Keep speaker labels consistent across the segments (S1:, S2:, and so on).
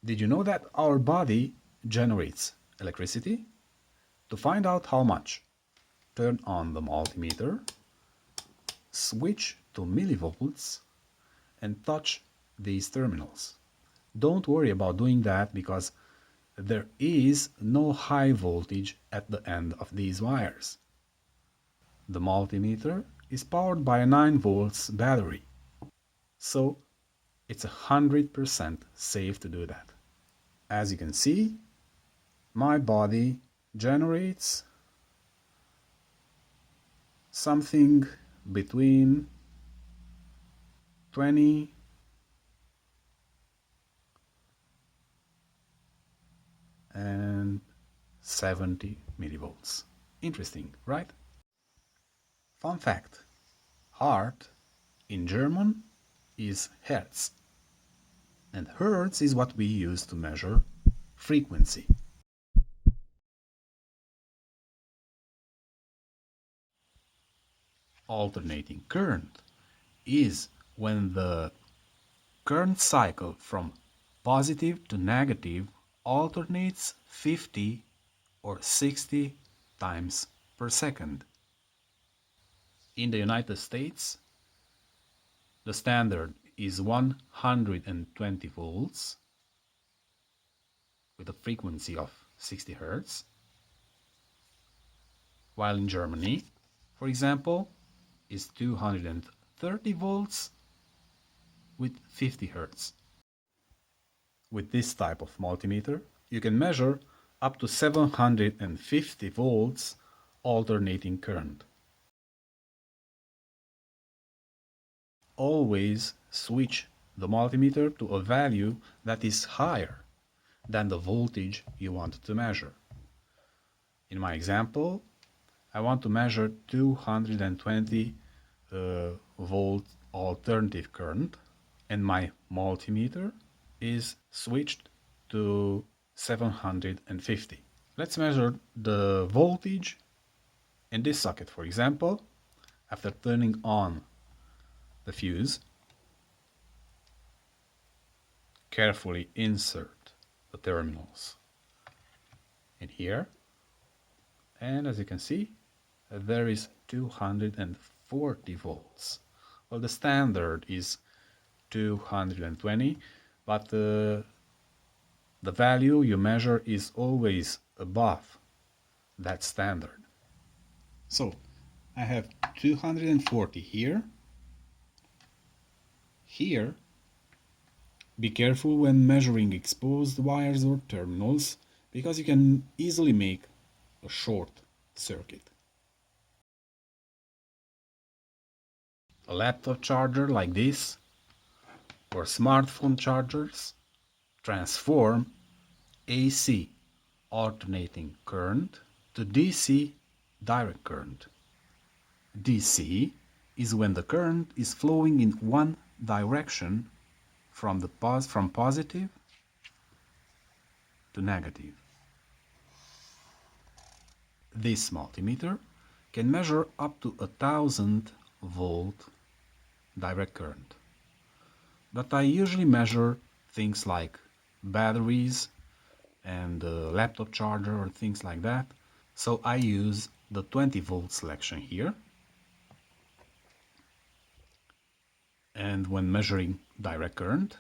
S1: Did you know that our body generates electricity? To find out how much, turn on the multimeter, switch to millivolts, and touch these terminals. Don't worry about doing that because there is no high voltage at the end of these wires. The multimeter is powered by a 9 volts battery, so it's 100% safe to do that. As you can see, my body generates something between 20 and 70 millivolts. Interesting, right? Fun fact: heart in German is Hertz, and Hertz is what we use to measure frequency. Alternating current is when the current cycle from positive to negative alternates 50 or 60 times per second. In the United States, the standard is 120 volts with a frequency of 60 Hz, while in Germany, for example, is 230 volts with 50 Hz. With this type of multimeter, you can measure up to 750 volts alternating current. Always switch the multimeter to a value that is higher than the voltage you want to measure. In my example, I want to measure 220 volt alternative current, and my multimeter is switched to 750. Let's measure the voltage in this socket, for example, after turning on the fuse. Carefully insert the terminals in here, and as you can see, there is 240 volts. Well, the standard is 220, but the value you measure is always above that standard. So I have 240 here. Here, be careful when measuring exposed wires or terminals, because you can easily make a short circuit. A laptop charger like this, or smartphone chargers, transform AC alternating current to DC direct current. DC is when the current is flowing in one direction from positive to negative. This multimeter can measure up to 1000 volt direct current. But I usually measure things like batteries and a laptop charger or things like that. So I use the 20 volt selection here. And when measuring direct current,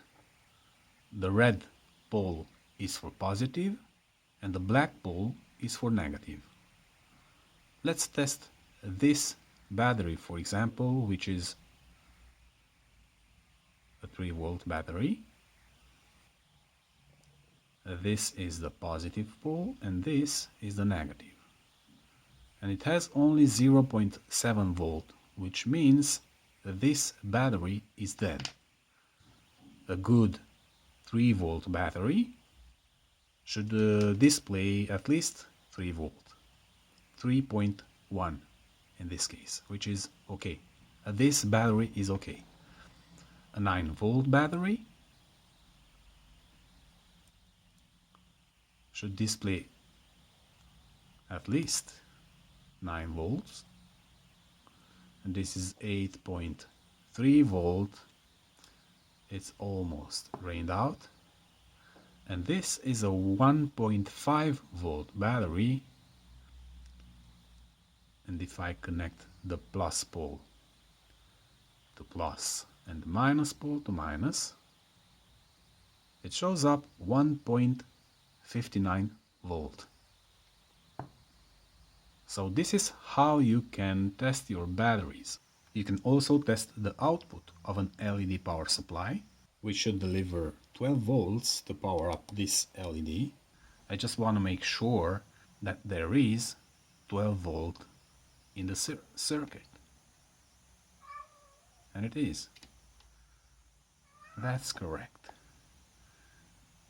S1: the red pole is for positive and the black pole is for negative. Let's test this battery, for example, which is a 3 volt battery. This is the positive pole and this is the negative. And it has only 0.7 volt, which means that this battery is dead. A good 3 volt battery should display at least 3 volt, 3.1 in this case, which is okay. This battery is okay. A 9 volt battery should display at least 9 volts, and this is 8.3 volt. It's almost drained out. And this is a 1.5 volt battery, and if I connect the plus pole to plus and the minus pole to minus, it shows up 1.59 volt. So this is how you can test your batteries. You can also test the output of an LED power supply, which should deliver 12 volts to power up this LED. I just want to make sure that there is 12 volt in the circuit. And it is. That's correct.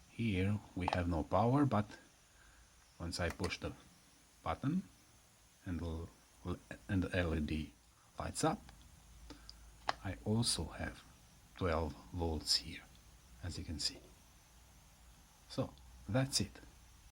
S1: Here we have no power, but once I push the button and the LED lights up, I also have 12 volts here, as you can see. So that's it.